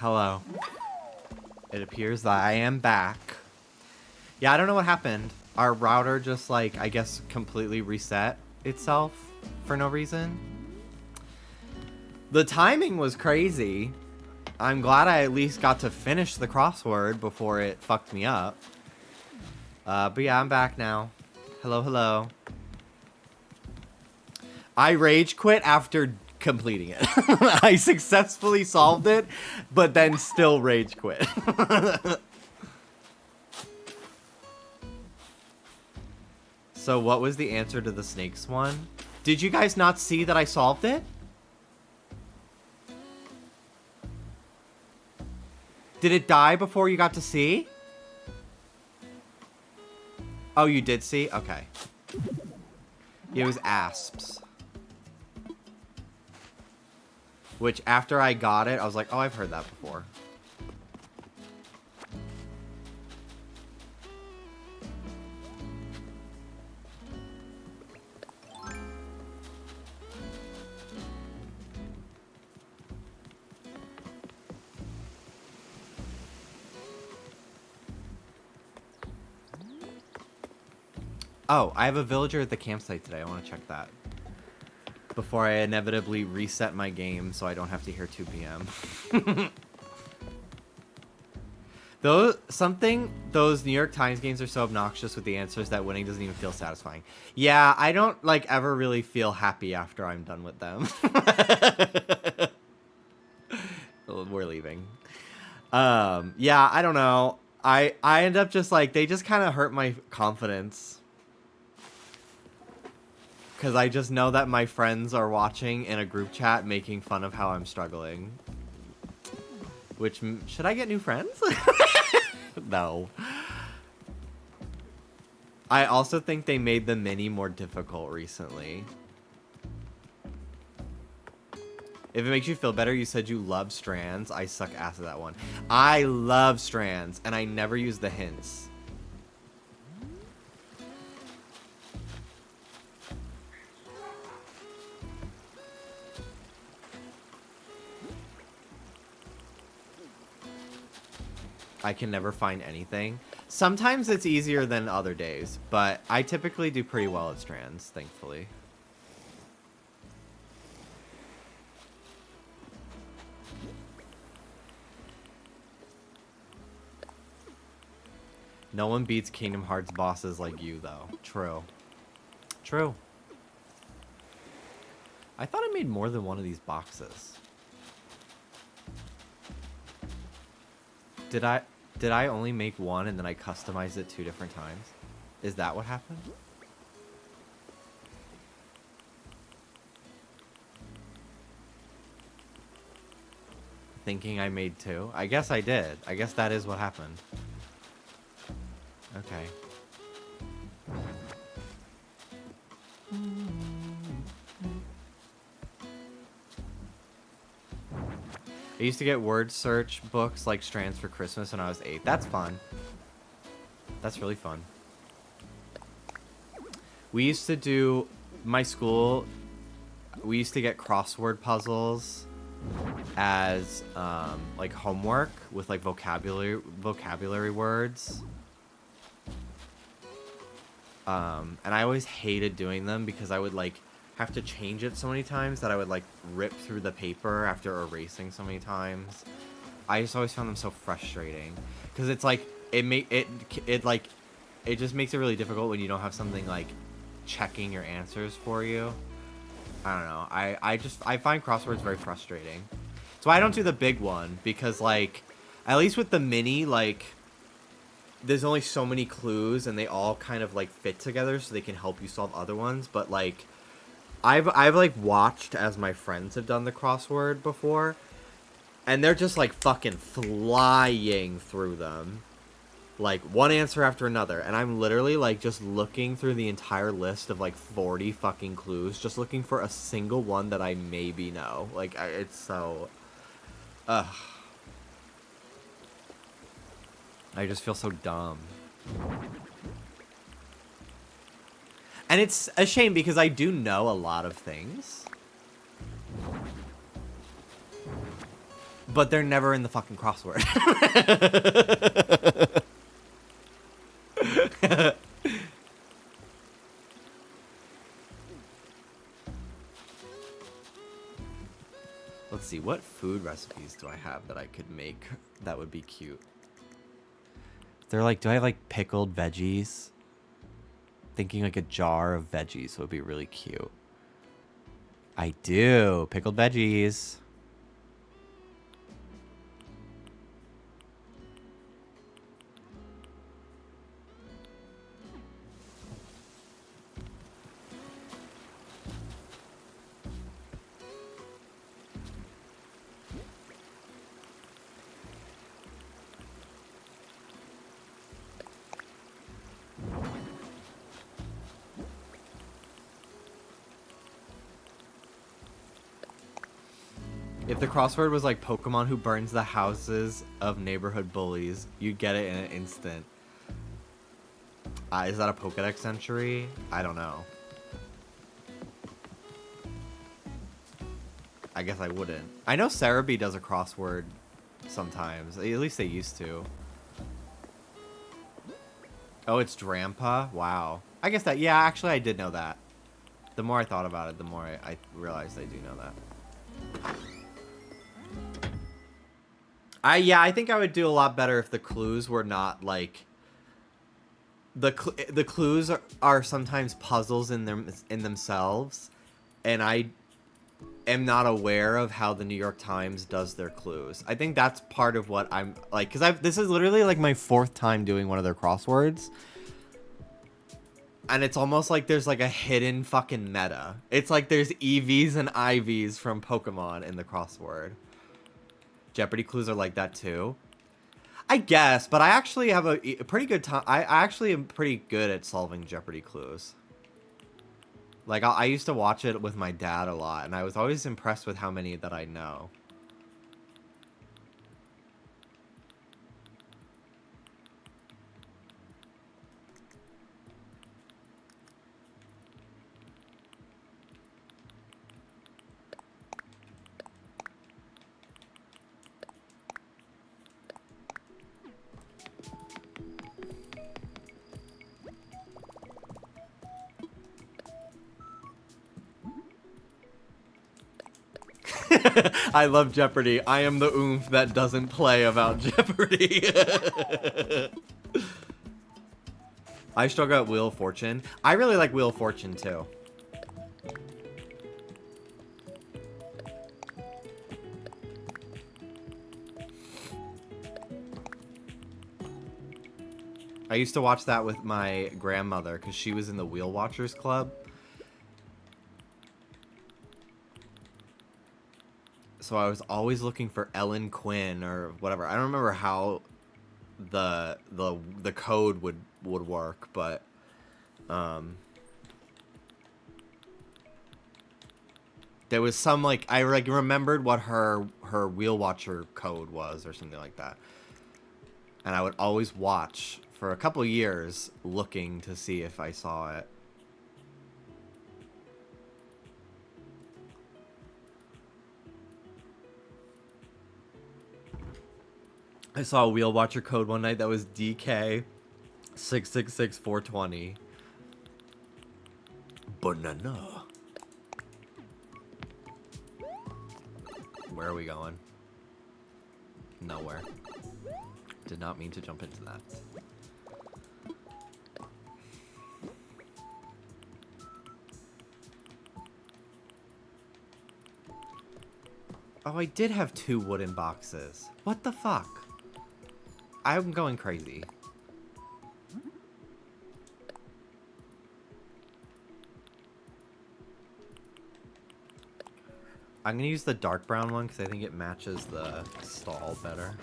Hello. It appears that I am back. Yeah, I don't know what happened. Our router just, like, I guess completely reset itself for no reason. The timing was crazy. I'm glad I at least got to finish the crossword before it fucked me up. But yeah, I'm back now. Hello, hello. I rage quit after completing it. I successfully solved it, but then still rage quit. So what was the answer to the snakes one? Did you guys not see that I solved it? Did it die before you got to see? Oh, you did see? Okay. It was asps. Which, after I got it, I was like, oh, I've heard that before. Oh, I have a villager at the campsite today. I want to check that. Before I inevitably reset my game so I don't have to hear 2 p.m. Those New York Times games are so obnoxious with the answers that winning doesn't even feel satisfying. Yeah, I don't, like, ever really feel happy after I'm done with them. We're leaving. Yeah, I don't know. I end up just, like, they just kind of hurt my confidence. Because I just know that my friends are watching in a group chat making fun of how I'm struggling. Which, should I get new friends? No. I also think they made the mini more difficult recently. If it makes you feel better, you said you love strands. I suck ass at that one. I love strands, and I never use the hints. I can never find anything. Sometimes it's easier than other days, but I typically do pretty well at strands, thankfully. No one beats Kingdom Hearts bosses like you, though. True. True. I thought I made more than one of these boxes. Did I only make one and then I customized it 2 different times? Is that what happened? Thinking I made 2? I guess I did. I guess that is what happened. Okay. I used to get word search books like Strands for Christmas when I was 8. That's fun. That's really fun. We used to do, my school, we used to get crossword puzzles as like homework with like vocabulary words. And I always hated doing them because I would like have to change it so many times that I would like rip through the paper after erasing so many times. I just always found them so frustrating because it's like it just makes it really difficult when you don't have something like checking your answers for you. I don't know. I find crosswords very frustrating. So I don't do the big one because like at least with the mini, like there's only so many clues and they all kind of like fit together so they can help you solve other ones, but like I've like watched as my friends have done the crossword before, and they're just like fucking flying through them, like one answer after another, and I'm literally like just looking through the entire list of like 40 fucking clues, just looking for a single one that I maybe know. Like it's so, ugh. I just feel so dumb. And it's a shame because I do know a lot of things. But they're never in the fucking crossword. Let's see, what food recipes do I have that I could make that would be cute? They're like, do I have like pickled veggies? Thinking like a jar of veggies would be really cute. I do. Pickled veggies. If the crossword was like Pokemon who burns the houses of neighborhood bullies, you'd get it in an instant. Is that a Pokedex entry? I don't know. I guess I wouldn't. I know Cerebi does a crossword sometimes. At least they used to. Oh, it's Drampa? Wow. I guess that, yeah, actually I did know that. The more I thought about it, the more I realized I do know that. I think I would do a lot better if the clues were not like the clues are sometimes puzzles in themselves, and I am not aware of how the New York Times does their clues. I think that's part of what I'm like, because this is literally like my 4th time doing one of their crosswords, and it's almost like there's like a hidden fucking meta. It's like there's EVs and IVs from Pokemon in the crossword. Jeopardy clues are like that too, I guess, but I actually have a pretty good time. I actually am pretty good at solving Jeopardy clues. Like, I used to watch it with my dad a lot, and I was always impressed with how many that I know. I love Jeopardy. I am the oomph that doesn't play about Jeopardy. I struggle at Wheel of Fortune. I really like Wheel of Fortune too. I used to watch that with my grandmother because she was in the Wheel Watchers Club. So I was always looking for Ellen Quinn or whatever. I don't remember how the code would work, but there was some like I like remembered what her Wheel Watcher code was or something like that. And I would always watch for a couple years looking to see if I saw it. I saw a Wheel Watcher code one night that was DK 666420. Banana. Where are we going? Nowhere. Did not mean to jump into that. Oh, I did have 2 wooden boxes. What the fuck? I'm going crazy. I'm gonna use the dark brown one because I think it matches the stall better.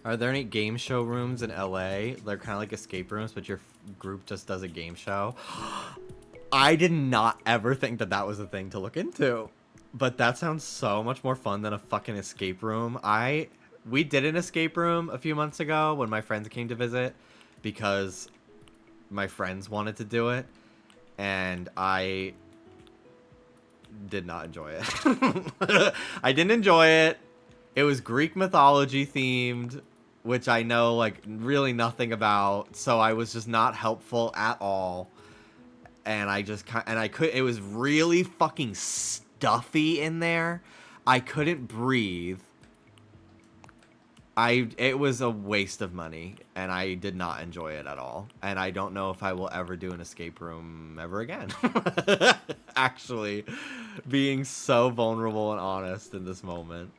Are there any game show rooms in LA? They're kind of like escape rooms, but your group just does a game show. I did not ever think that that was a thing to look into. But that sounds so much more fun than a fucking escape room. We did an escape room a few months ago when my friends came to visit because my friends wanted to do it, and I did not enjoy it. I didn't enjoy it. It was Greek mythology themed, which I know like really nothing about, so I was just not helpful at all. And it was really fucking stuffy in there. I couldn't breathe. It was a waste of money, and I did not enjoy it at all. And I don't know if I will ever do an escape room ever again. Actually, being so vulnerable and honest in this moment.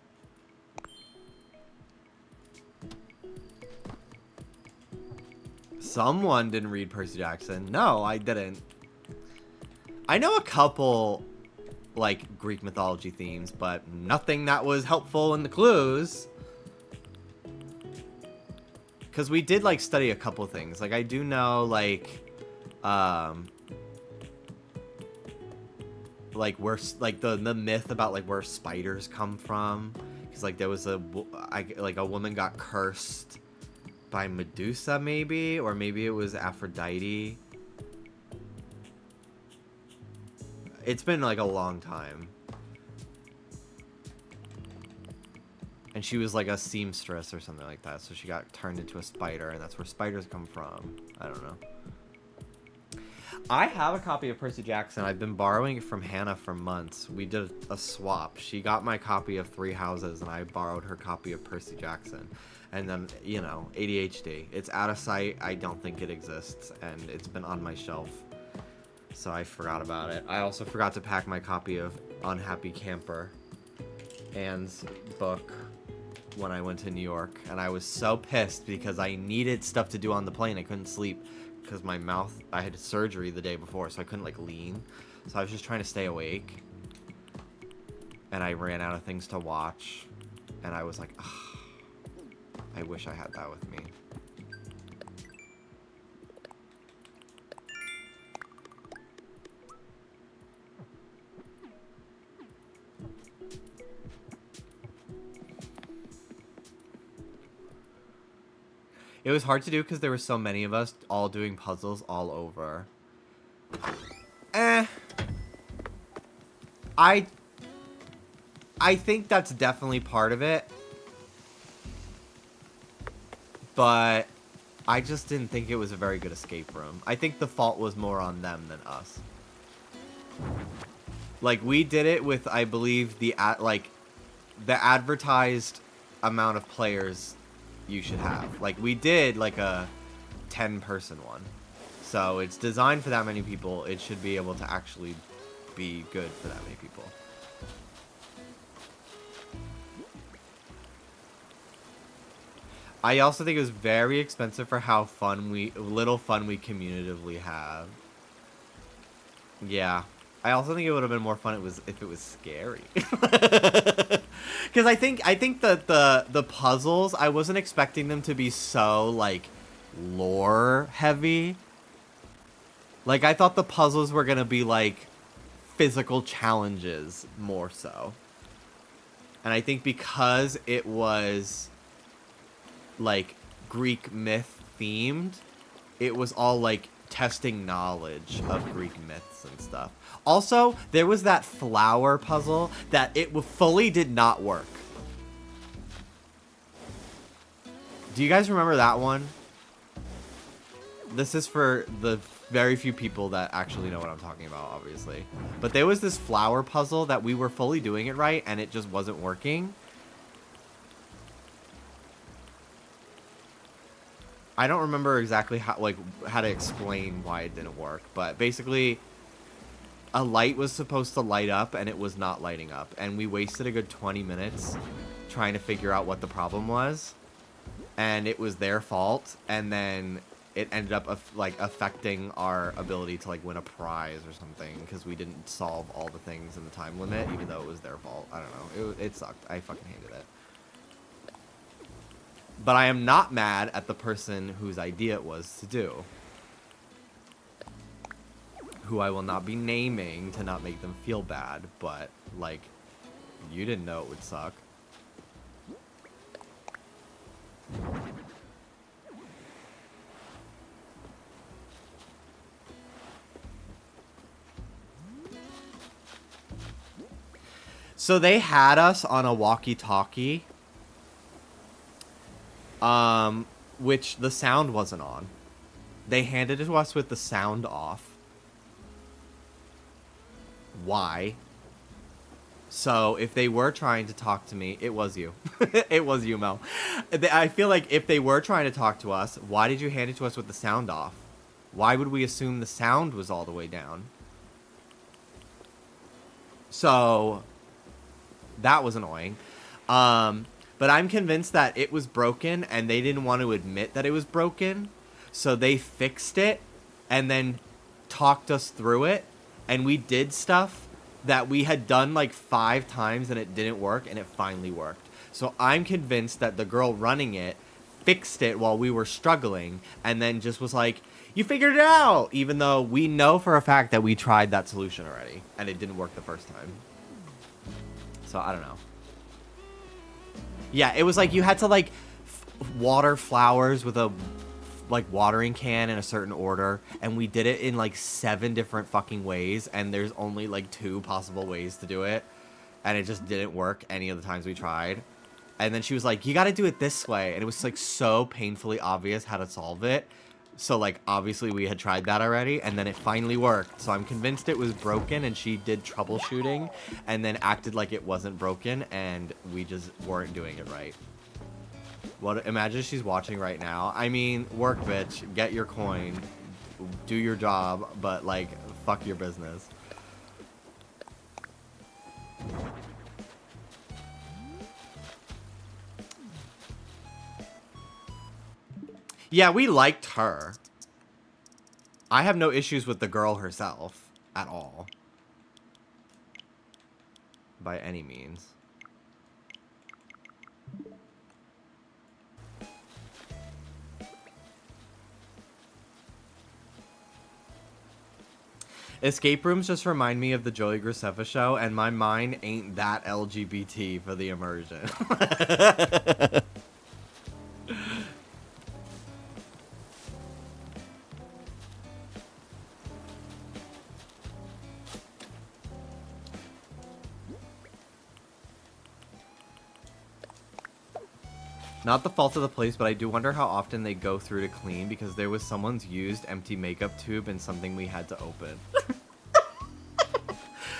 Someone didn't read Percy Jackson. No, I didn't. I know a couple, like, Greek mythology themes, but nothing that was helpful in the clues. Because we did, like, study a couple things. Like, I do know, like, where, like, the myth about, like, where spiders come from. Because, like, there was a woman got cursed by Medusa, maybe? Or maybe it was Aphrodite. It's been, like, a long time. And she was like a seamstress or something like that. So she got turned into a spider, and that's where spiders come from. I don't know. I have a copy of Percy Jackson. I've been borrowing it from Hannah for months. We did a swap. She got my copy of Three Houses, and I borrowed her copy of Percy Jackson. And then, you know, ADHD. It's out of sight. I don't think it exists, and it's been on my shelf. So I forgot about it. I also forgot to pack my copy of Unhappy Camper, Anne's book, when I went to New York, and I was so pissed because I needed stuff to do on the plane. I couldn't sleep because my mouth, I had surgery the day before, so I couldn't like lean. So I was just trying to stay awake, and I ran out of things to watch, and I was like, ugh, I wish I had that with me. It was hard to do because there were so many of us all doing puzzles all over. I think that's definitely part of it. But I just didn't think it was a very good escape room. I think the fault was more on them than us. Like, we did it with, I believe, the advertised amount of players you should have. Like, we did like a 10-person one, so it's designed for that many people. It should be able to actually be good for that many people. I also think it was very expensive for how little fun we communitively have. Yeah. I also think it would have been more fun if it was scary. Because I think that the puzzles, I wasn't expecting them to be so like lore heavy. Like, I thought the puzzles were gonna be like physical challenges more so. And I think because it was like Greek myth themed, it was all like testing knowledge of Greek myths and stuff. Also, there was that flower puzzle that it fully did not work. Do you guys remember that one? This is for the very few people that actually know what I'm talking about, obviously. But there was this flower puzzle that we were fully doing it right, and it just wasn't working. I don't remember exactly how to explain why it didn't work, but basically a light was supposed to light up and it was not lighting up, and we wasted a good 20 minutes trying to figure out what the problem was, and it was their fault, and then it ended up affecting our ability to like win a prize or something because we didn't solve all the things in the time limit, even though it was their fault. I don't know. It sucked. I fucking hated it. But I am not mad at the person whose idea it was to do. Who I will not be naming to not make them feel bad, but, like, you didn't know it would suck. So they had us on a walkie-talkie, which the sound wasn't on. They handed it to us with the sound off. Why? So if they were trying to talk to me, it was you. It was you, Mel. I feel like if they were trying to talk to us, why did you hand it to us with the sound off? Why would we assume the sound was all the way down? So that was annoying. But I'm convinced that it was broken and they didn't want to admit that it was broken. So they fixed it and then talked us through it. And we did stuff that we had done like 5 times and it didn't work, and it finally worked. So I'm convinced that the girl running it fixed it while we were struggling and then just was like, you figured it out, even though we know for a fact that we tried that solution already and it didn't work the first time. So I don't know. Yeah, it was like you had to like water flowers with a like watering can in a certain order, and we did it in like 7 different fucking ways, and there's only like 2 possible ways to do it, and it just didn't work any of the times we tried. And then she was like, you got to do it this way, and it was like so painfully obvious how to solve it. So like obviously we had tried that already, and then it finally worked. So I'm convinced it was broken, and she did troubleshooting and then acted like it wasn't broken, and we just weren't doing it right. What? Imagine she's watching right now. I mean, work, bitch. Get your coin. Do your job, but like, fuck your business. Yeah, we liked her. I have no issues with the girl herself at all. By any means. Escape rooms just remind me of the Joey Graceffa show, and my mind ain't that LGBT for the immersion. Not the fault of the place, but I do wonder how often they go through to clean, because there was someone's used empty makeup tube and something we had to open.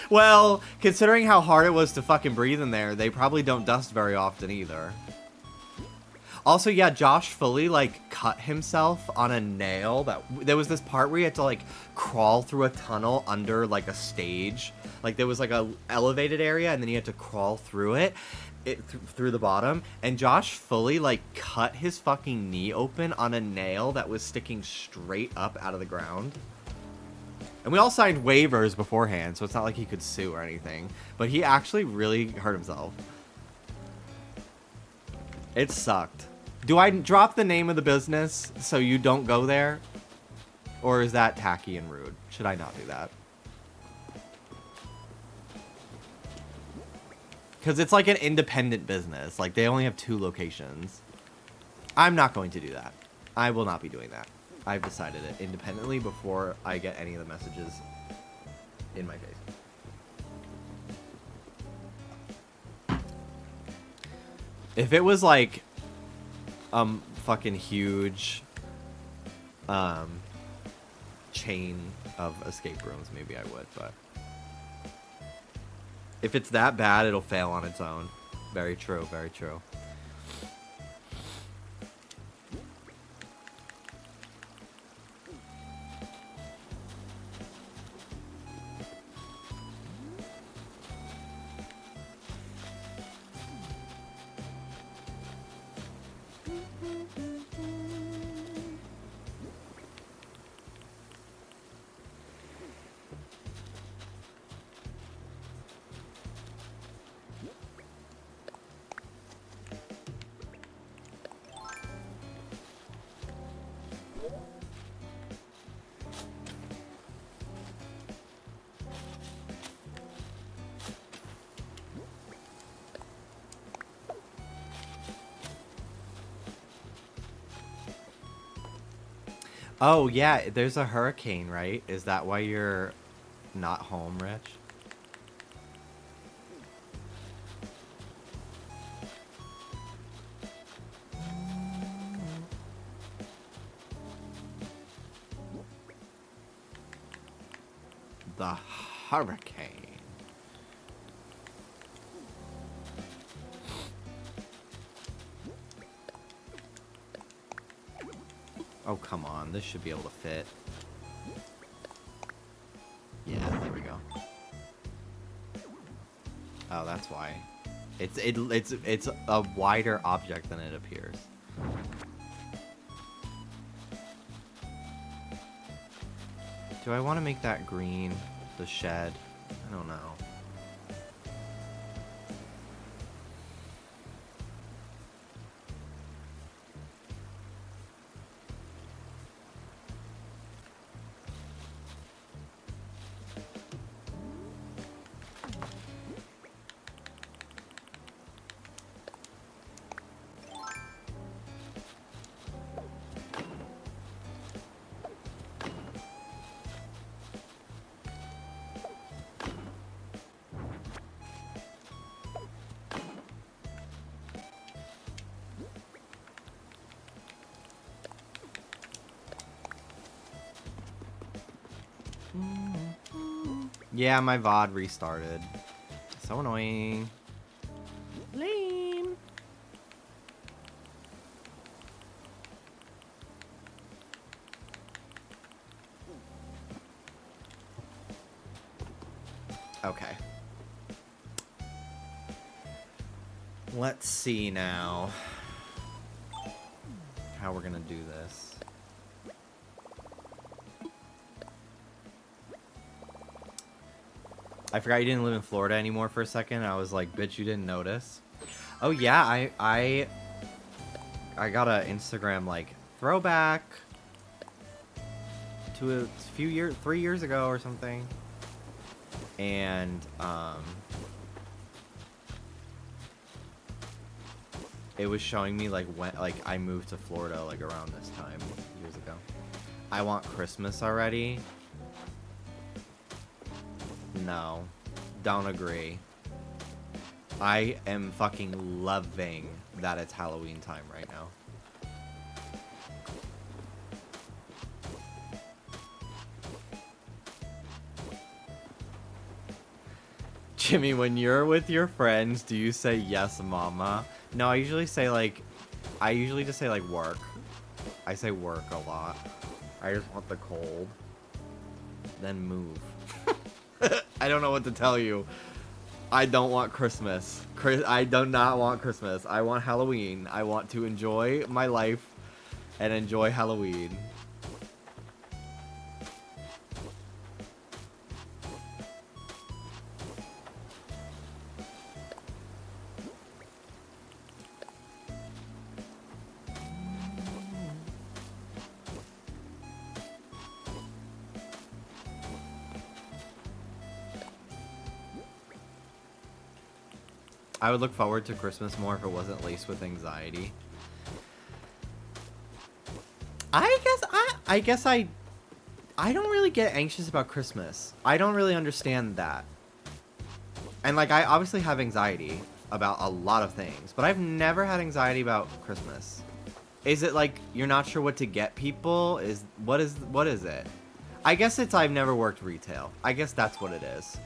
Well, considering how hard it was to fucking breathe in there, they probably don't dust very often either. Also, yeah, Josh fully, like, cut himself on a nail. There was this part where he had to, like, crawl through a tunnel under, like, a stage. Like, there was, like, a elevated area, and then he had to crawl through it. Through the bottom, and Josh fully like cut his fucking knee open on a nail that was sticking straight up out of the ground. And we all signed waivers beforehand, so it's not like he could sue or anything, but he actually really hurt himself. It sucked. Do I drop the name of the business so you don't go there, or is that tacky and rude? Should I not do that? Because it's like an independent business. Like, they only have 2 locations. I'm not going to do that. I will not be doing that. I've decided it independently before I get any of the messages in my face. If it was like fucking huge chain of escape rooms, maybe I would, but if it's that bad, it'll fail on its own. Very true, very true. Oh, yeah, there's a hurricane, right? Is that why you're not home, Rich? The hurricane. Oh, come on. This should be able to fit. Yeah, there we go. Oh, that's why. It's a wider object than it appears. Do I want to make that green? The shed? I don't know. Yeah, my VOD restarted. So annoying. Lame. Okay. Let's see now how we're gonna do this. I forgot you didn't live in Florida anymore for a second. I was like, bitch, you didn't notice. Oh yeah, I got a Instagram like throwback to a few years, 3 years ago or something. And it was showing me like when I moved to Florida like around this time years ago. I want Christmas already. No, don't agree. I am fucking loving that it's Halloween time right now. Jimmy, when you're with your friends, do you say yes, mama? No, I usually say like, I usually just say like work. I say work a lot. I just want the cold. Then move. I don't know what to tell you. I don't want Christmas. I do not want Christmas. I want Halloween. I want to enjoy my life and enjoy Halloween. I would look forward to Christmas more if it wasn't laced with anxiety. I guess I don't really get anxious about Christmas. I don't really understand that. And like I obviously have anxiety about a lot of things, but I've never had anxiety about Christmas. Is it like you're not sure what to get people? What is it? I guess it's I've never worked retail. I guess that's what it is.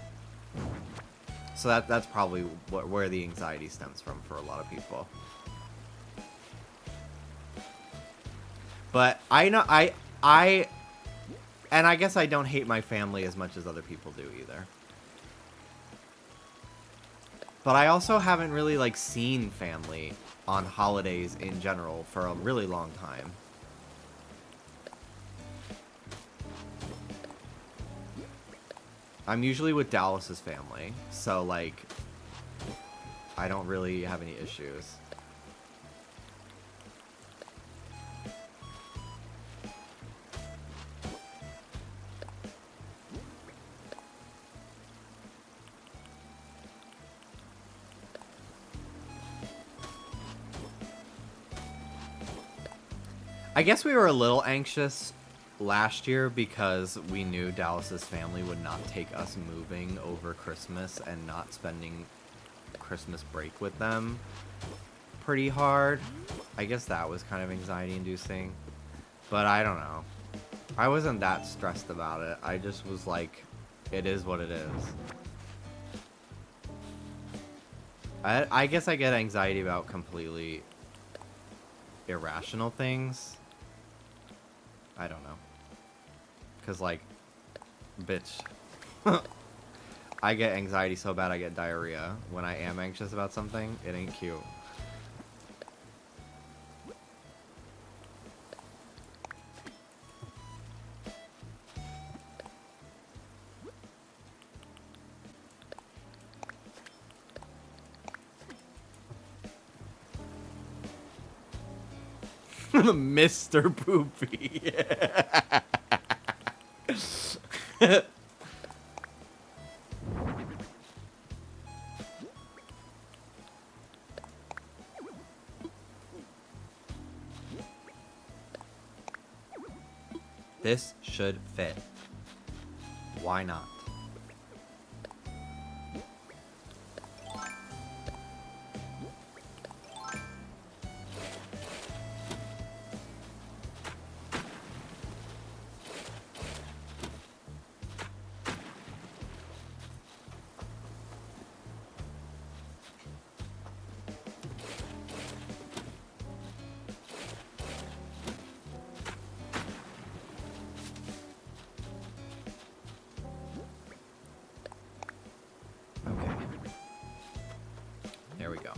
So that's probably where the anxiety stems from for a lot of people. But I know and I guess I don't hate my family as much as other people do either. But I also haven't really like seen family on holidays in general for a really long time. I'm usually with Dallas's family, so like I don't really have any issues. I guess we were a little anxious last year, because we knew Dallas's family would not take us moving over Christmas and not spending Christmas break with them pretty hard. I guess that was kind of anxiety inducing, but I don't know. I wasn't that stressed about it. I just was like, it is what it is. I guess I get anxiety about completely irrational things. I don't know. Cause like, bitch, I get anxiety so bad I get diarrhea when I am anxious about something. It ain't cute. Mr. Poopy. This should fit. Why not? There we go.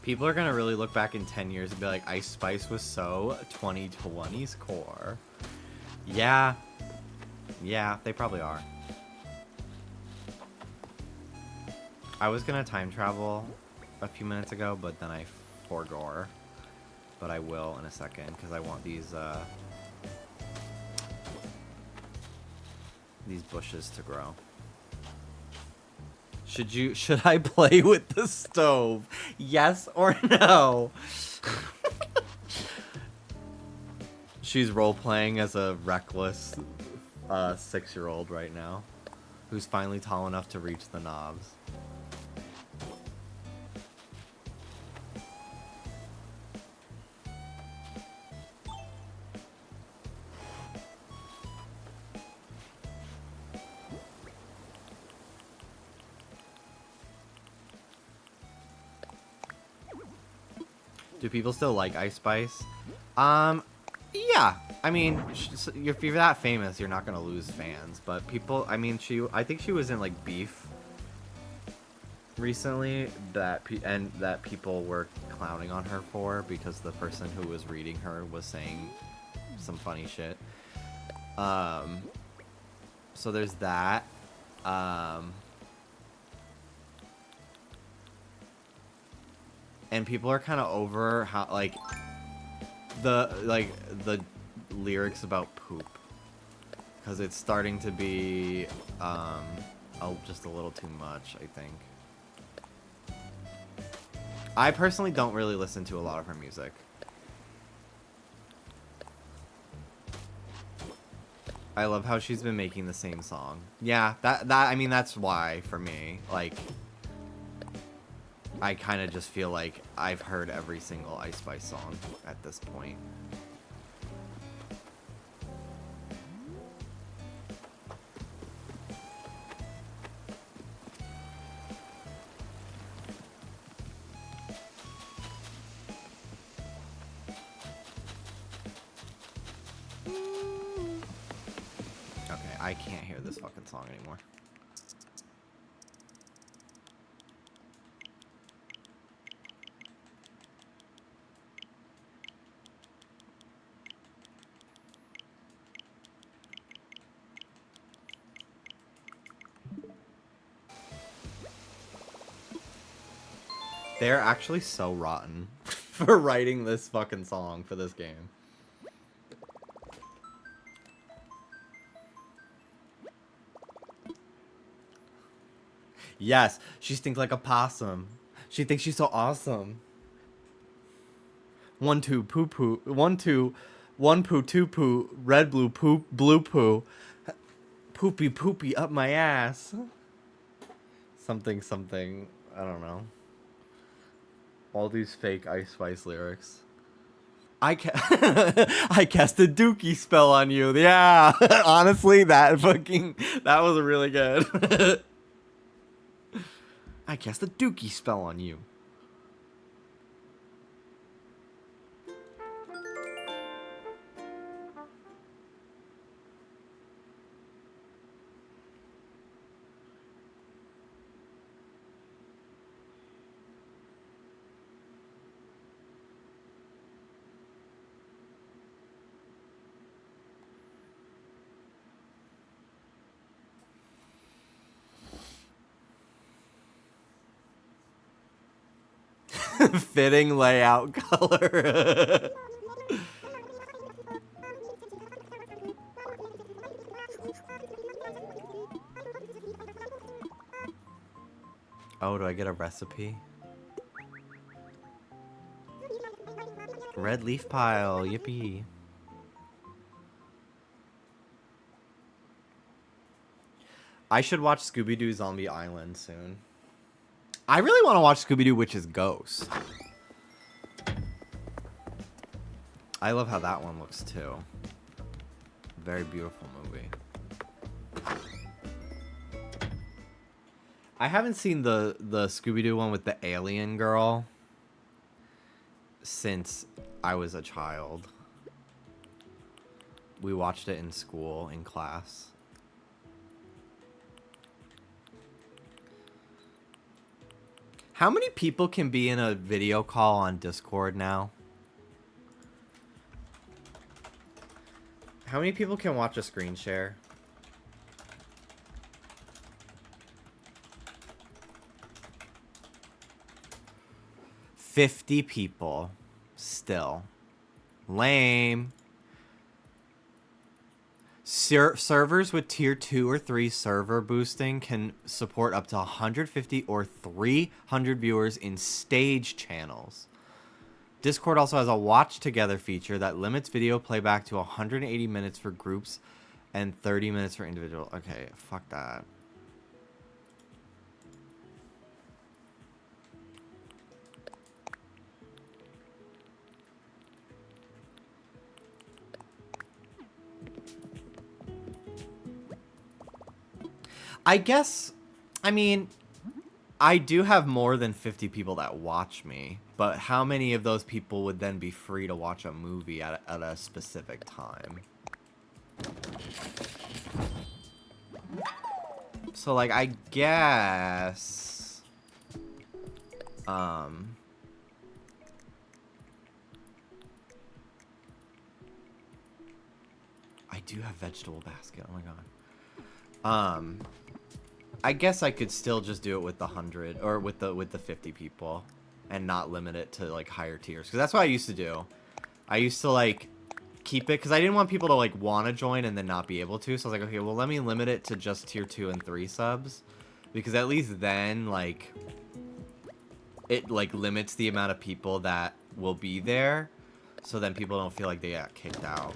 People are gonna really look back in 10 years and be like, Ice Spice was so 2020's core. Yeah. Yeah, they probably are. I was gonna time travel a few minutes ago, but then I forgore. But I will in a second, because I want these bushes to grow. Should I play with the stove? Yes or no? She's role-playing as a reckless 6-year-old right now, who's finally tall enough to reach the knobs. Do people still like Ice Spice? Yeah. I mean, if you're that famous, you're not gonna lose fans. But people, I mean, I think she was in like Beef recently that people were clowning on her for, because the person who was reading her was saying some funny shit. So there's that. And people are kind of over how the lyrics about poop, because it's starting to be just a little too much, I think. I personally don't really listen to a lot of her music. I love how she's been making the same song. Yeah, I mean, that's why for me, like, I kind of just feel like I've heard every single Ice Spice song at this point. Okay, I can't hear this fucking song anymore. They're actually so rotten for writing this fucking song for this game. Yes, she stinks like a possum. She thinks she's so awesome. 1 2 poo poo 1 2 1 poo 2 poo red blue poop blue poo poopy poopy up my ass. Something something, I don't know. All these fake Ice Spice lyrics. I cast a dookie spell on you. Yeah, honestly, that was really good. I cast a dookie spell on you. Fitting layout color. Oh, do I get a recipe? Red leaf pile, yippee. I should watch Scooby-Doo Zombie Island soon. I really want to watch Scooby-Doo Witch's Ghost. I love how that one looks too. Very beautiful movie. I haven't seen the Scooby-Doo one with the alien girl since I was a child. We watched it in school, in class. How many people can be in a video call on Discord now? How many people can watch a screen share? $50 people. Still. Lame. Servers with tier 2 or 3 server boosting can support up to 150 or 300 viewers in stage channels. Discord also has a watch together feature that limits video playback to 180 minutes for groups and 30 minutes for individual. Okay, fuck that. I guess, I mean, I do have more than 50 people that watch me, but how many of those people would then be free to watch a movie at a specific time? So, like, I guess, I do have vegetable basket. Oh my god. I guess I could still just do it with the 100 or with the 50 people and not limit it to like higher tiers, because that's what I used to do. I used to like keep it because I didn't want people to like want to join and then not be able to. So I was like, okay, well, let me limit it to just tier 2 and 3 subs, because at least then like it like limits the amount of people that will be there, so then people don't feel like they got kicked out.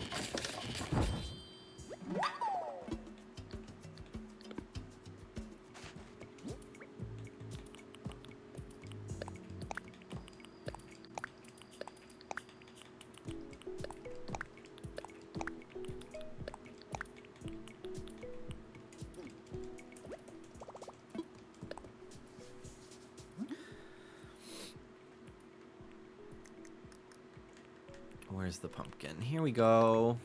Where's the pumpkin? Here we go.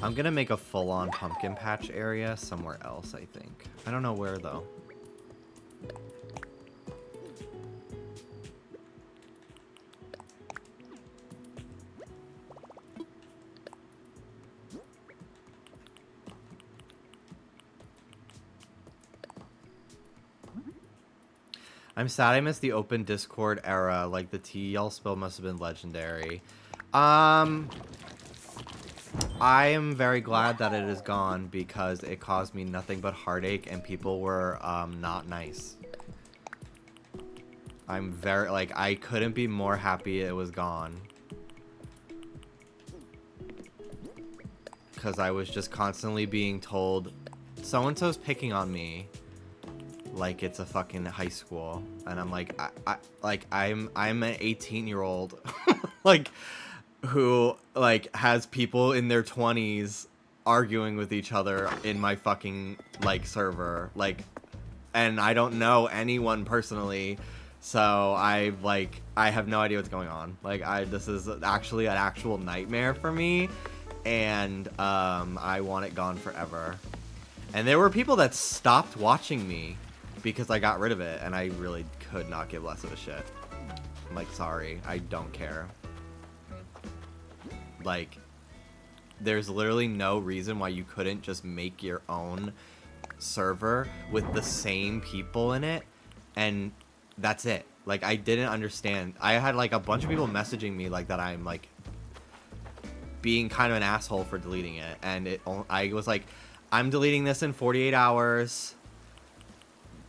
I'm gonna make a full-on pumpkin patch area somewhere else, I think. I don't know where, though. I'm sad I missed the open Discord era. Like, the tea y'all spilled must have been legendary. I am very glad that it is gone because it caused me nothing but heartache and people were not nice. I'm very, like, I couldn't be more happy it was gone. Because I was just constantly being told, so-and-so's picking on me. Like it's a fucking high school. And I'm like, I'm an 18-year-old. like, who, like, has people in their 20s arguing with each other in my fucking, like, server. Like, and I don't know anyone personally. So I have no idea what's going on. Like, this is actually an actual nightmare for me, and I want it gone forever. And there were people that stopped watching me because I got rid of it, and I really could not give less of a shit. I'm like, sorry, I don't care. Like, there's literally no reason why you couldn't just make your own server with the same people in it, and that's it. Like, I didn't understand. I had, like, a bunch of people messaging me, like, that I'm, like, being kind of an asshole for deleting it. And I was like, I'm deleting this in 48 hours.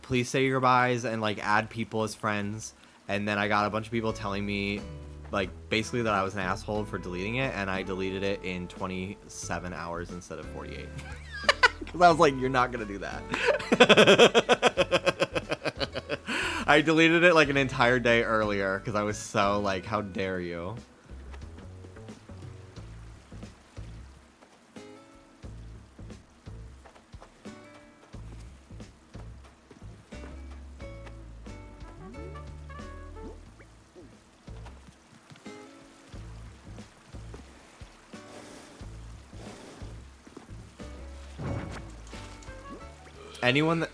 Please say your goodbyes and, like, add people as friends. And then I got a bunch of people telling me, like, basically that I was an asshole for deleting it. And I deleted it in 27 hours instead of 48. Because I was like, you're not going to do that. I deleted it like an entire day earlier because I was so like, how dare you? Anyone that...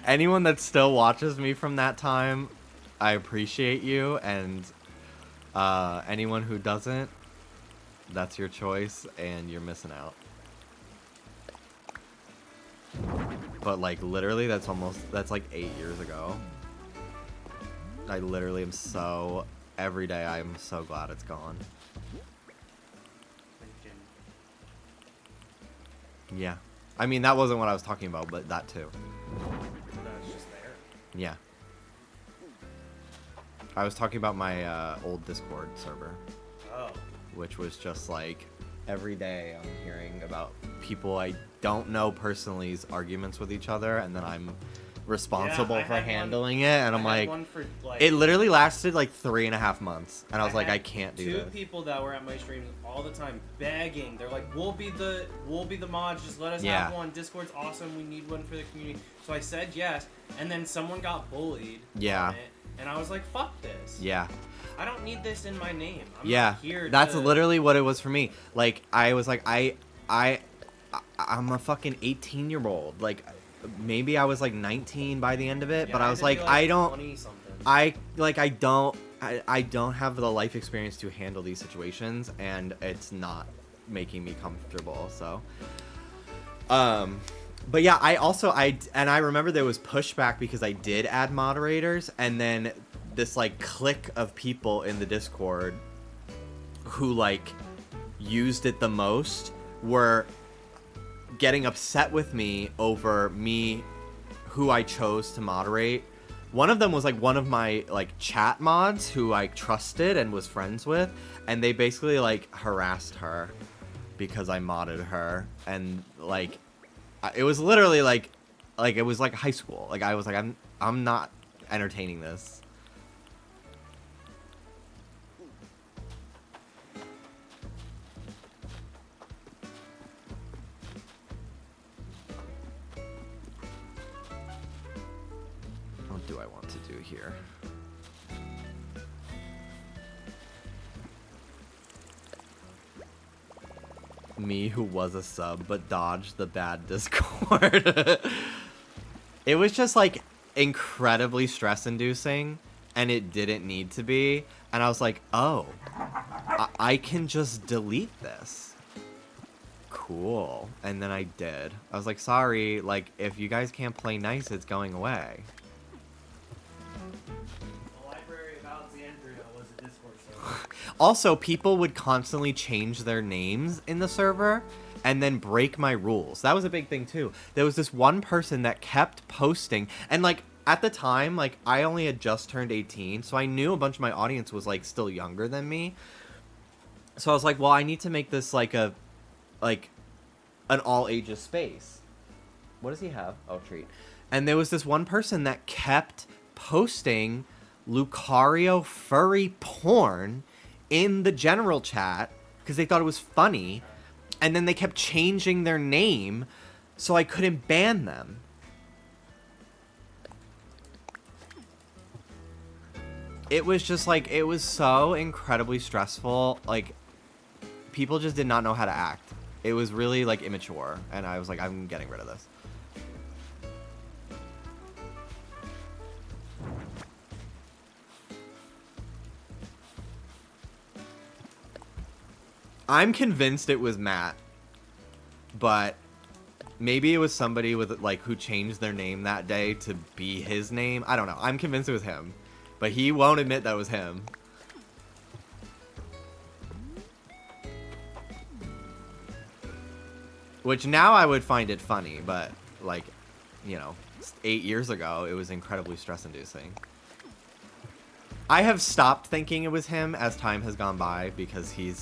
Anyone that still watches me from that time, I appreciate you, and anyone who doesn't, that's your choice, and you're missing out. But, like, literally, that's like 8 years ago. I literally am so, every day I'm so glad it's gone. Yeah. I mean, that wasn't what I was talking about, but that too. That's just there. Yeah. I was talking about my old Discord server. Oh. Which was just like, every day I'm hearing about people I don't know personally's arguments with each other, and then I'm responsible for handling it, and I'm like, it literally lasted like 3.5 months, and I was like, I can't do this. Two people that were at my streams all the time begging. They're like, we'll be the mods, just let us have one. Discord's awesome, we need one for the community. So I said yes, and then someone got bullied on it, and I was like, fuck this. Yeah. I don't need this in my name. I'm yeah, not here that's to... literally what it was for me. Like, I was like, I'm a fucking 18-year-old. Like, maybe I was like 19 by the end of it, but I was like, I don't have the life experience to handle these situations, and it's not making me comfortable. So, but yeah, I remember there was pushback because I did add moderators, and then this like clique of people in the Discord who like used it the most were getting upset with me over who I chose to moderate. One of them was like one of my like chat mods who I trusted and was friends with, and they basically like harassed her because I modded her, and like it was literally like it was like high school. Like I was like, I'm not entertaining this. What do I want to do here? Me who was a sub but dodged the bad Discord. It was just like incredibly stress inducing, and it didn't need to be, and I was like, oh, I can just delete this. cool. And then I did. I was like, sorry, like, if you guys can't play nice, it's going away. The Library of Alexandria was a Discord server. Also, people would constantly change their names in the server and then break my rules. That was a big thing, too. There was this one person that kept posting, and, like, at the time, like, I only had just turned 18, so I knew a bunch of my audience was, like, still younger than me. So I was like, well, I need to make this, like, an all-ages space. What does he have? Oh, treat. And there was this one person that kept posting Lucario furry porn in the general chat because they thought it was funny, and then they kept changing their name so I couldn't ban them. It was just like, it was so incredibly stressful. Like, people just did not know how to act. It was really, like, immature, and I was like, I'm getting rid of this. I'm convinced it was Matt, but maybe it was somebody with, like, who changed their name that day to be his name. I don't know. I'm convinced it was him, but he won't admit that was him. Which now I would find it funny, but, like, you know, 8 years ago, it was incredibly stress-inducing. I have stopped thinking it was him as time has gone by because he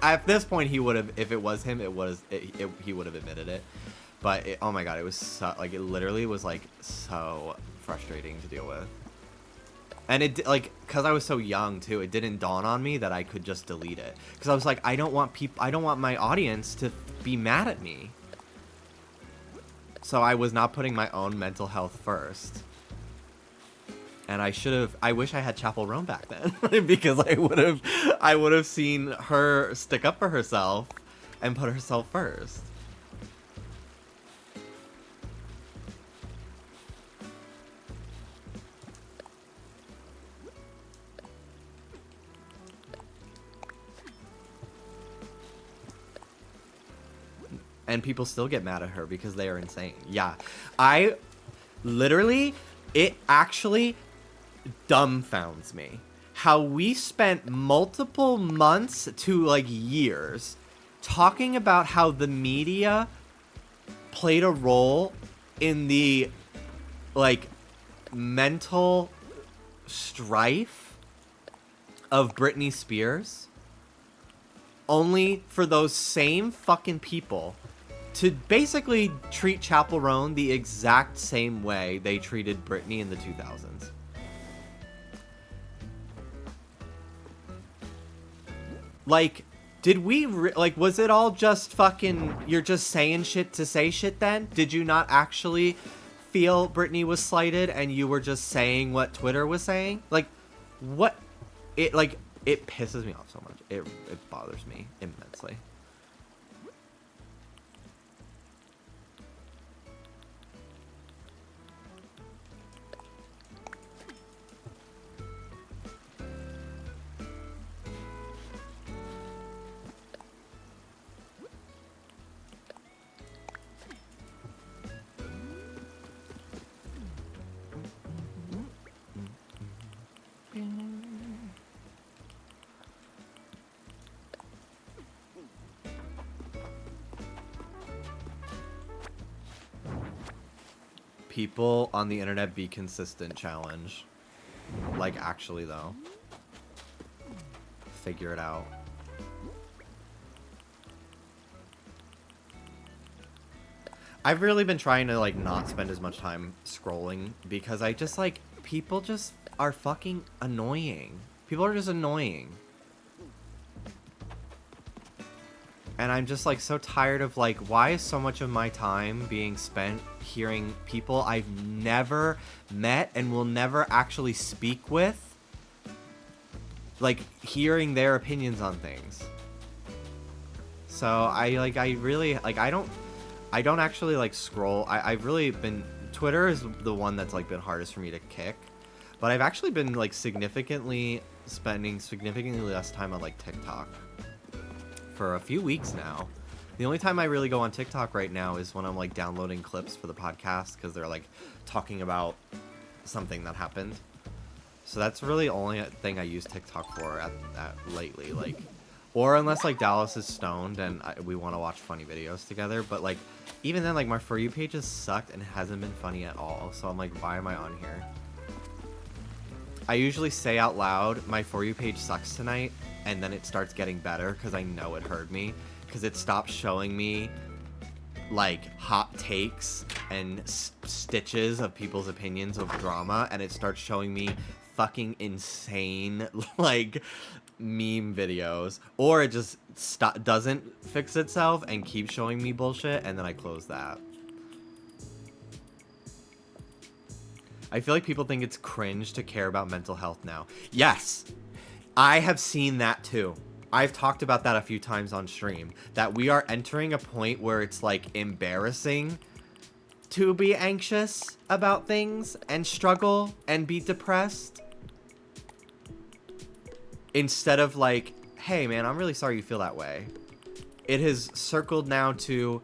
at this point he would have, if it was him, he would have admitted it. But oh my god, it was so, like, it literally was, like, so frustrating to deal with. And it, like, because I was so young too, it didn't dawn on me that I could just delete it. Because I was like, I don't want my audience to be mad at me. So I was not putting my own mental health first. And I wish I had Chapel Roan back then, because I would have seen her stick up for herself and put herself first. And people still get mad at her because they are insane. Yeah. It actually dumbfounds me how we spent multiple months to, like, years talking about how the media played a role in the, like, mental strife of Britney Spears, only for those same fucking people to basically treat Chapel Roan the exact same way they treated Britney in the 2000s. Like, did we, was it all just fucking, you're just saying shit to say shit then? Did you not actually feel Britney was slighted and you were just saying what Twitter was saying? Like, what? It pisses me off so much. It bothers me immensely. People on the internet be consistent challenge. Like, actually, though. Figure it out. I've really been trying to, like, not spend as much time scrolling because I just, like, people just are fucking annoying. People are just annoying. And I'm just, like, so tired of, like, why is so much of my time being spent hearing people I've never met and will never actually speak with, like, hearing their opinions on things. So I don't actually, like, scroll. I've really been, Twitter is the one that's, like, been hardest for me to kick. But I've actually been, like, spending significantly less time on, like, TikTok for a few weeks now. The only time I really go on TikTok right now is when I'm like downloading clips for the podcast because they're like talking about something that happened. So that's really the only thing I use TikTok for at lately, like, or unless like Dallas is stoned and we want to watch funny videos together. But like, even then, like my For You page has sucked and hasn't been funny at all. So I'm like, why am I on here? I usually say out loud, my For You page sucks tonight, and then it starts getting better because I know it heard me, because it stops showing me like hot takes and stitches of people's opinions of drama, and it starts showing me fucking insane like meme videos, or it just doesn't fix itself and keeps showing me bullshit, and then I close that. I feel like people think it's cringe to care about mental health now. Yes, I have seen that too. I've talked about that a few times on stream, that we are entering a point where it's like embarrassing to be anxious about things and struggle and be depressed, instead of like, hey man, I'm really sorry you feel that way. It has circled now to,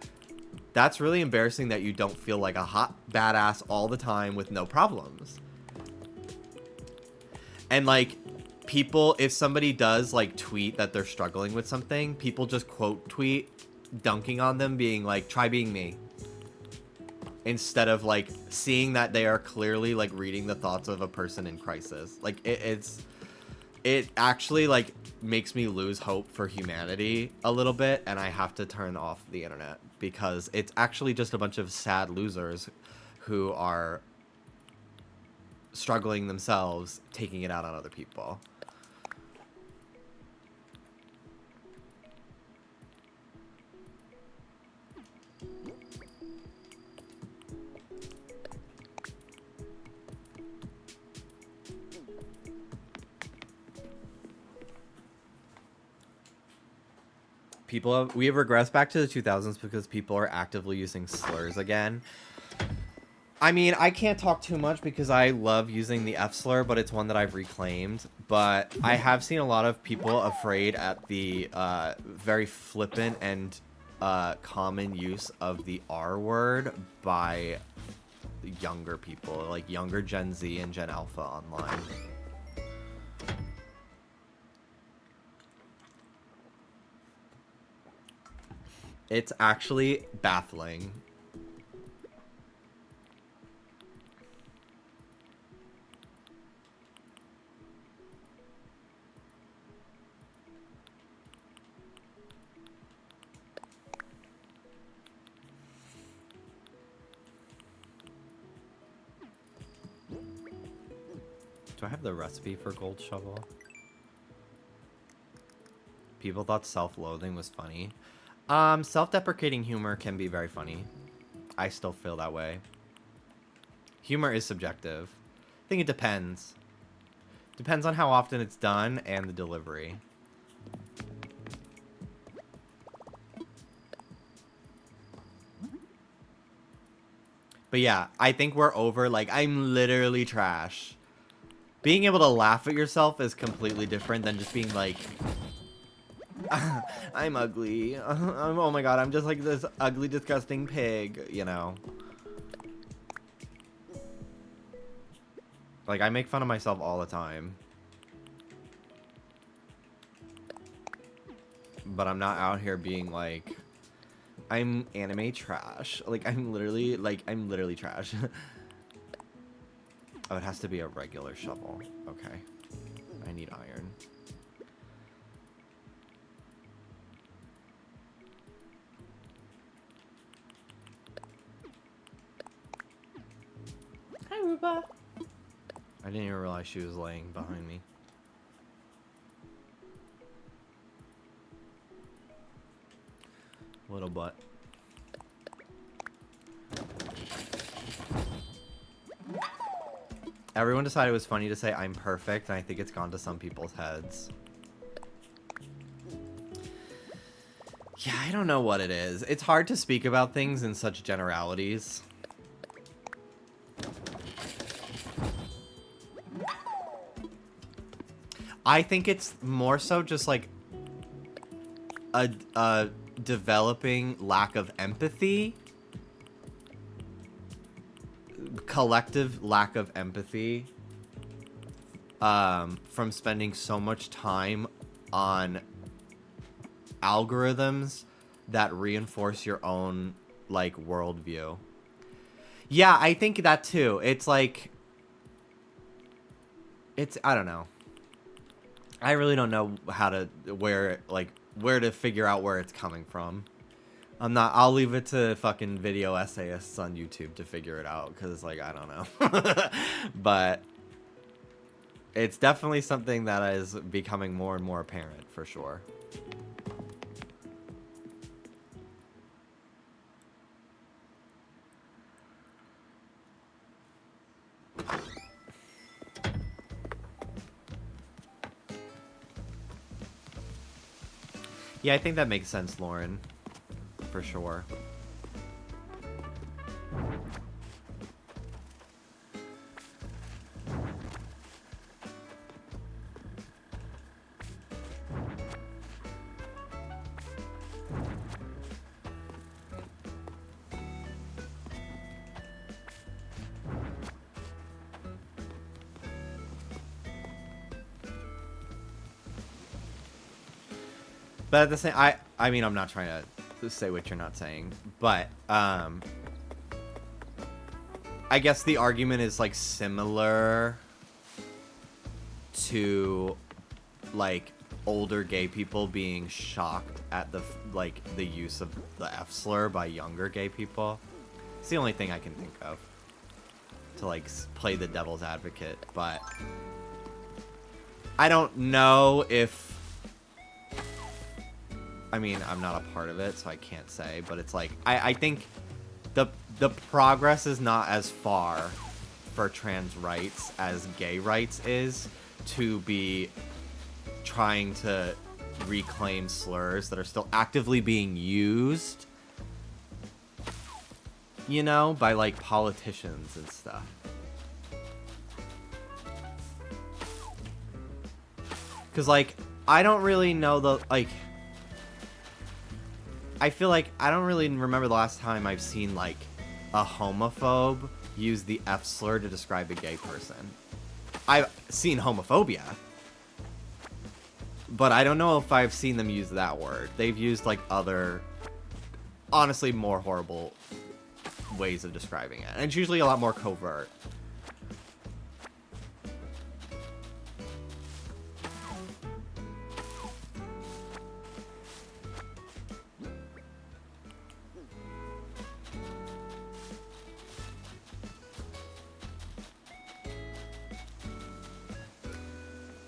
that's really embarrassing that you don't feel like a hot badass all the time with no problems. And like, people, if somebody does like tweet that they're struggling with something, people just quote tweet dunking on them, being like, try being me, instead of like seeing that they are clearly like reading the thoughts of a person in crisis. Like it actually like makes me lose hope for humanity a little bit, and I have to turn off the internet because it's actually just a bunch of sad losers who are struggling themselves, taking it out on other people. We have regressed back to the 2000s because people are actively using slurs again. I mean, I can't talk too much because I love using the F slur, but it's one that I've reclaimed. But I have seen a lot of people afraid at the very flippant and common use of the R word by younger people, like younger Gen Z and Gen Alpha online. It's actually baffling. Do I have the recipe for gold shovel? People thought self-loathing was funny. Self-deprecating humor can be very funny. I still feel that way. Humor is subjective. I think it depends. Depends on how often it's done and the delivery. But yeah, I think we're over, like, I'm literally trash. Being able to laugh at yourself is completely different than just being like, I'm ugly. Oh my god, I'm just like this ugly, disgusting pig, you know? Like, I make fun of myself all the time. But I'm not out here being like, I'm anime trash. Like, I'm literally trash. Oh, it has to be a regular shovel. Okay. I need iron. Hi, Ruba. I didn't even realize she was laying behind me. Little butt. Everyone decided it was funny to say I'm perfect, and I think it's gone to some people's heads. Yeah, I don't know what it is. It's hard to speak about things in such generalities. I think it's more so just like a developing lack of empathy, collective lack of empathy, from spending so much time on algorithms that reinforce your own, like, worldview. Yeah, I think that too. It's like, I don't know. I really don't know where to figure out where it's coming from. I'll leave it to fucking video essayists on YouTube to figure it out, because it's like, I don't know. But it's definitely something that is becoming more and more apparent, for sure. Yeah, I think that makes sense, Lauren. For sure. But at the same, I mean, I'm not trying to say what you're not saying, but I guess the argument is like similar to like older gay people being shocked at the use of the F slur by younger gay people. It's the only thing I can think of to like play the devil's advocate, but I don't know if, I mean, I'm not a part of it, so I can't say, but it's like, I think the progress is not as far for trans rights as gay rights is to be trying to reclaim slurs that are still actively being used, you know, by like politicians and stuff. Because like, I don't really know I feel like I don't really remember the last time I've seen like a homophobe use the F slur to describe a gay person. I've seen homophobia, but I don't know if I've seen them use that word. They've used like other, honestly, more horrible ways of describing it, and it's usually a lot more covert.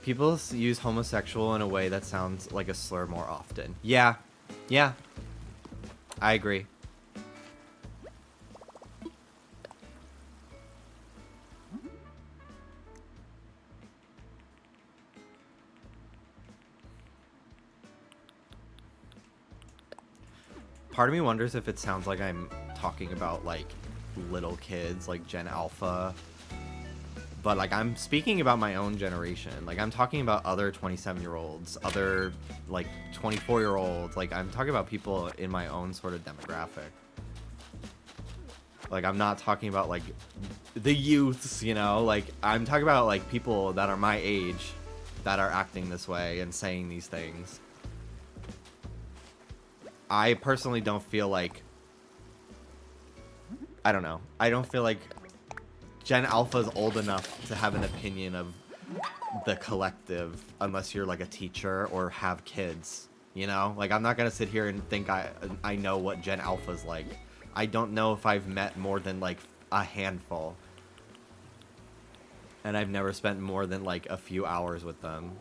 People use homosexual in a way that sounds like a slur more often. Yeah. Yeah. I agree. Part of me wonders if it sounds like I'm talking about, like, little kids, like Gen Alpha. But, like, I'm speaking about my own generation. Like, I'm talking about other 27-year-olds, other, like, 24-year-olds. Like, I'm talking about people in my own sort of demographic. Like, I'm not talking about, like, the youths, you know? Like, I'm talking about, like, people that are my age that are acting this way and saying these things. I personally don't feel like... I don't know. I don't feel like Gen Alpha is old enough to have an opinion of the collective unless you're like a teacher or have kids, you know? Like, I'm not gonna sit here and think I know what Gen Alpha's like. I don't know if I've met more than like a handful, and I've never spent more than like a few hours with them.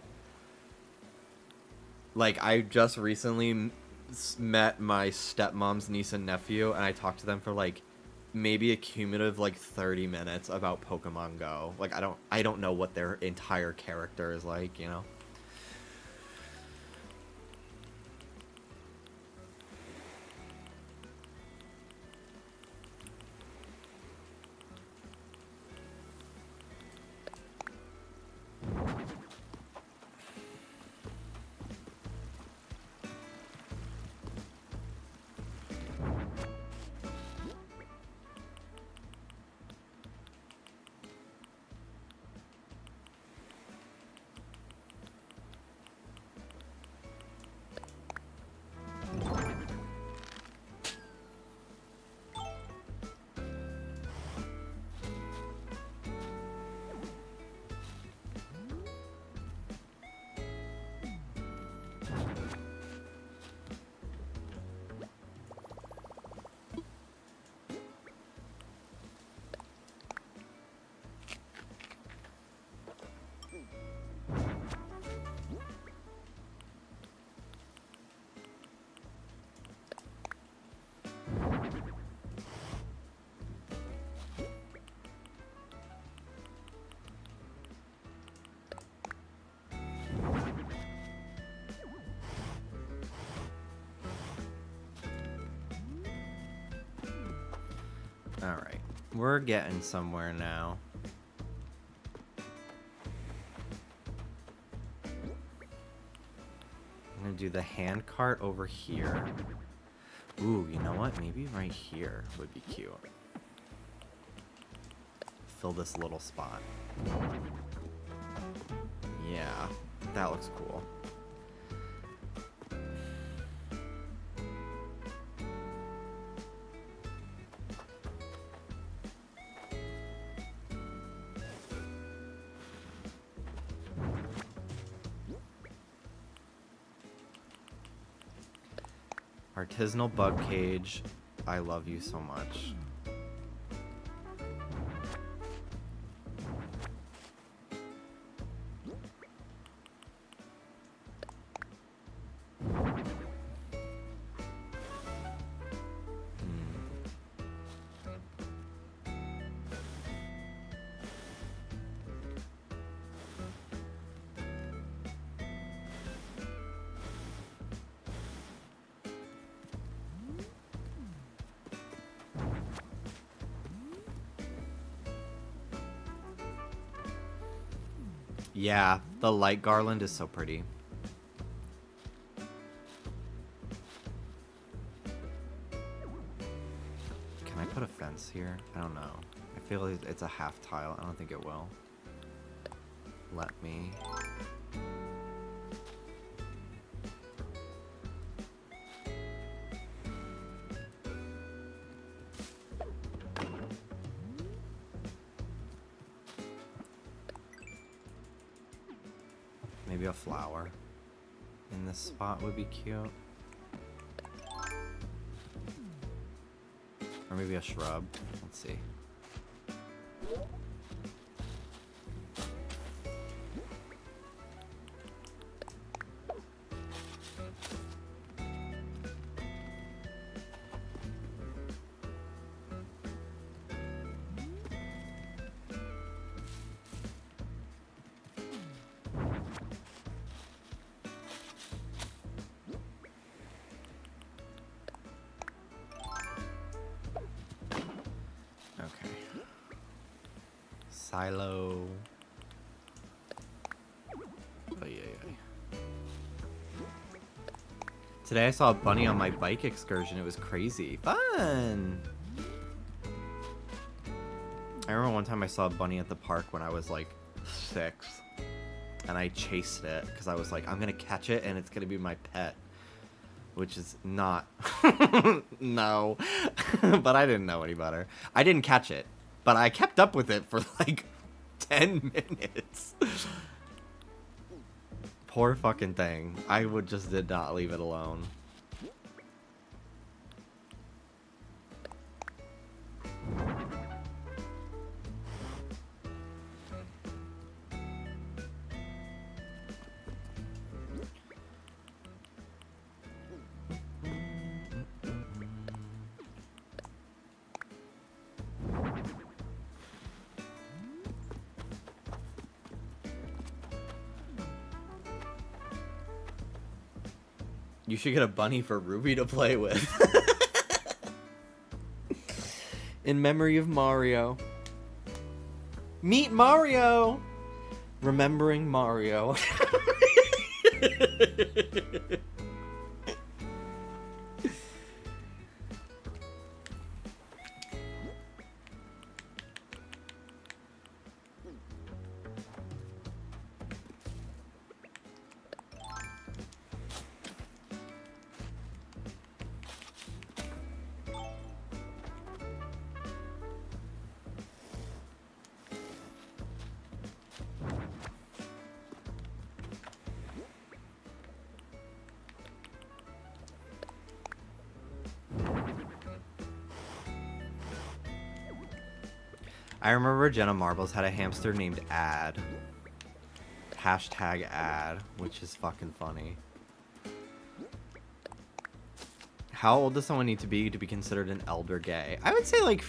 Like, I just recently met my stepmom's niece and nephew, and I talked to them for like maybe a cumulative like 30 minutes about Pokemon Go. Like, I don't know what their entire character is like, you know? Alright. We're getting somewhere now. I'm gonna do the hand cart over here. Ooh, you know what? Maybe right here would be cute. Fill this little spot. Yeah, that looks cool. Artisanal bug cage. I love you so much. Yeah, the light garland is so pretty. Can I put a fence here? I don't know. I feel like it's a half tile. I don't think it will. Let me. Maybe a flower in this spot would be cute. Or maybe a shrub. Let's see. Silo. Oh, yeah. Today I saw a bunny on my bike excursion. It was crazy. Fun! I remember one time I saw a bunny at the park when I was like 6. And I chased it because I was like, I'm going to catch it and it's going to be my pet. Which is not. No. But I didn't know any better. I didn't catch it. But I kept up with it for like 10 minutes. Poor fucking thing. I did not leave it alone. You should get a bunny for Ruby to play with. In memory of Mario. Meet Mario! Remembering Mario. I remember Jenna Marbles had a hamster named Ad. Hashtag Ad, which is fucking funny. How old does someone need to be considered an elder gay? I would say like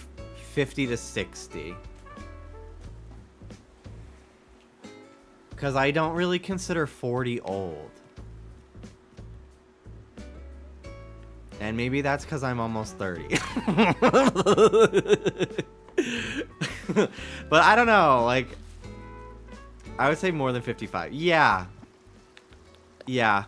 50 to 60. Because I don't really consider 40 old. And maybe that's because I'm almost 30. But I don't know, like, I would say more than 55. Yeah. Yeah.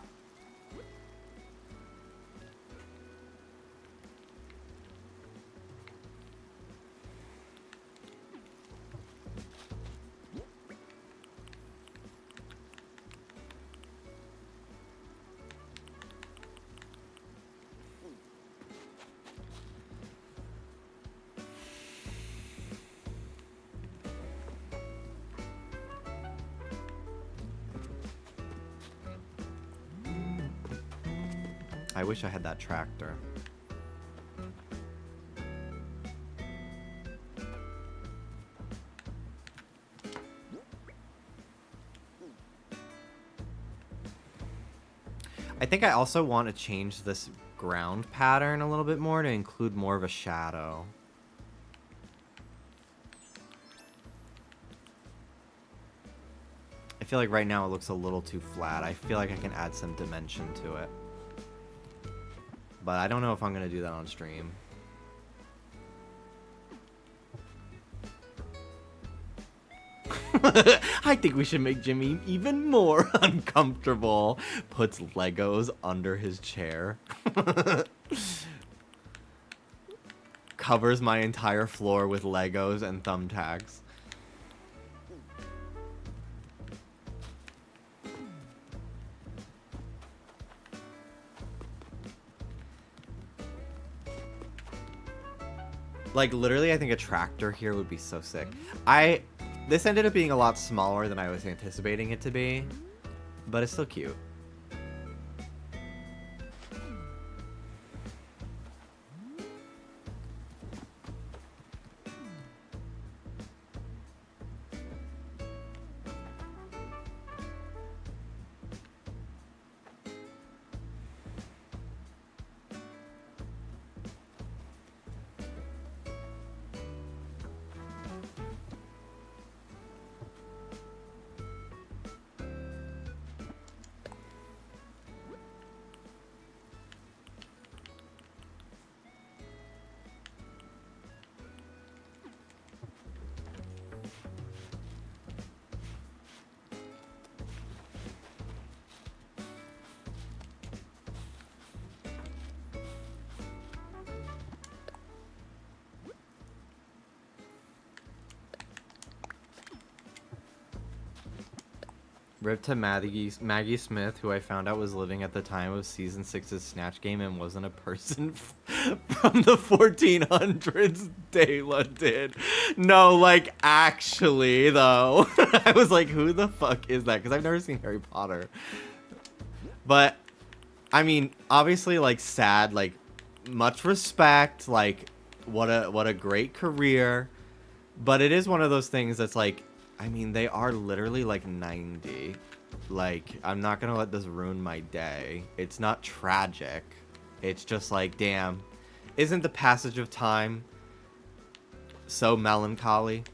I wish I had that tractor. I think I also want to change this ground pattern a little bit more to include more of a shadow. I feel like right now it looks a little too flat. I feel like I can add some dimension to it. But I don't know if I'm going to do that on stream. I think we should make Jimmy even more uncomfortable. Puts Legos under his chair. Covers my entire floor with Legos and thumbtacks. Like, literally, I think a tractor here would be so sick. This ended up being a lot smaller than I was anticipating it to be, but it's still cute. Rip to Maggie Smith, who I found out was living at the time of Season 6's Snatch Game and wasn't a person from the 1400s, Dayla did. No, like, actually, though. I was like, who the fuck is that? Because I've never seen Harry Potter. But, I mean, obviously, like, sad, like, much respect, like, what a great career. But it is one of those things that's like, I mean, they are literally like 90. Like, I'm not gonna let this ruin my day. It's not tragic. It's just like, damn, isn't the passage of time so melancholy?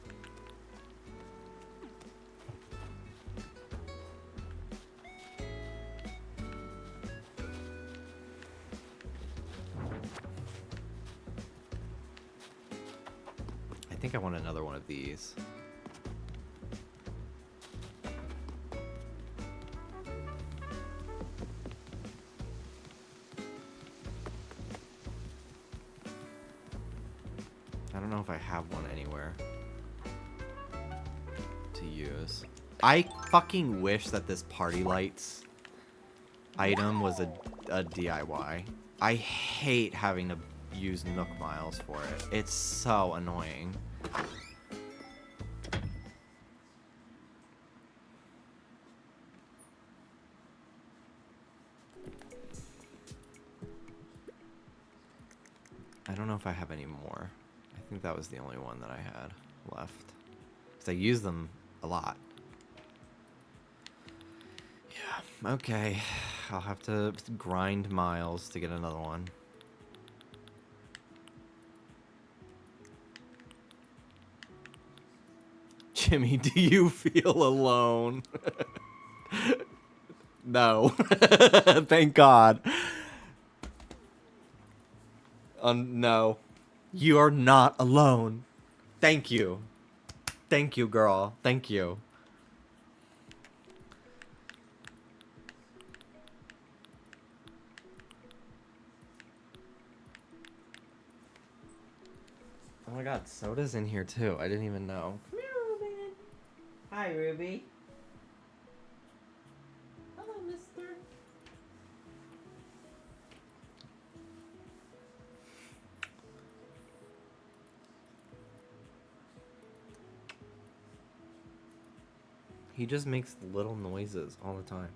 I think I want another one of these. I don't know if I have one anywhere to use. I fucking wish that this party lights item was a DIY. I hate having to use Nook Miles for it. It's so annoying. I don't know if I have any more. I think that was the only one that I had left. Because I use them a lot. Yeah, okay. I'll have to grind miles to get another one. Jimmy, do you feel alone? No. Thank God. No. You are not alone. Thank you. Thank you, girl. Thank you. Oh my god, Soda's in here too. I didn't even know. Come here, Ruben. Hi, Ruby. Hello, mister. He just makes little noises all the time.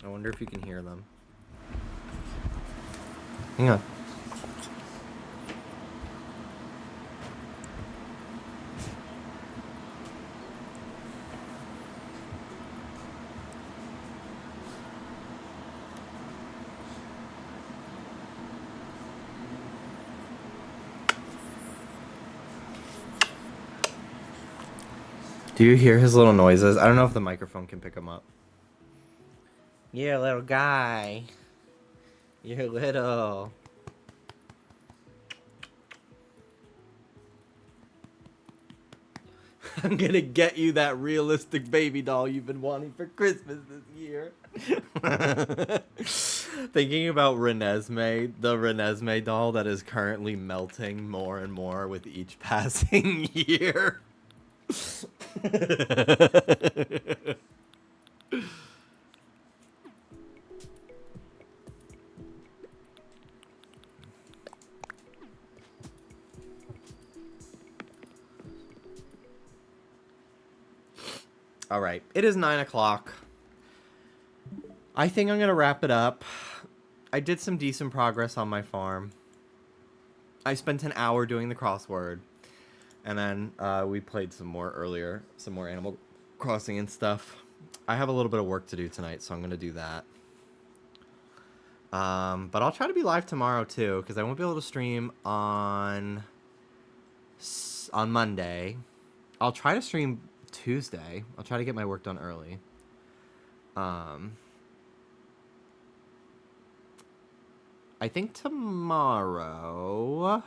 I wonder if you can hear them. Hang on. Do you hear his little noises? I don't know if the microphone can pick them up. You're a little guy. You're little. I'm gonna get you that realistic baby doll you've been wanting for Christmas this year. Thinking about Renesmee, the Renesmee doll that is currently melting more and more with each passing year. All right, it is 9 o'clock. I think I'm gonna wrap it up. I did some decent progress on my farm. I spent an hour doing the crossword, and then we played some more earlier, some more Animal Crossing and stuff. I have a little bit of work to do tonight, so I'm gonna do that. But I'll try to be live tomorrow too, because I won't be able to stream on Monday. I'll try to stream Tuesday. I'll try to get my work done early. I think tomorrow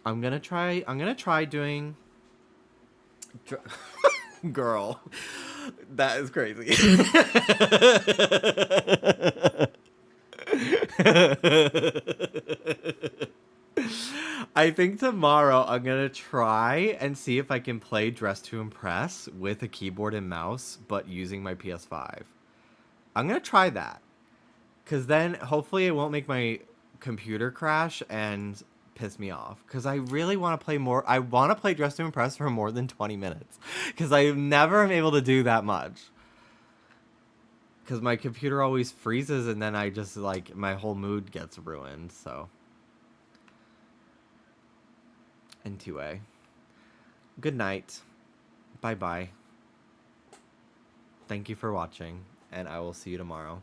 I'm gonna try doing girl. That is crazy. I think tomorrow I'm gonna try and see if I can play Dress to Impress with a keyboard and mouse, but using my PS5. I'm gonna try that, because then hopefully it won't make my computer crash and piss me off. Because I really want to play more. I want to play Dress to Impress for more than 20 minutes. Because I never am able to do that much. Because my computer always freezes and then I just, like, my whole mood gets ruined, so. Anyway. Good night. Bye-bye. Thank you for watching, and I will see you tomorrow.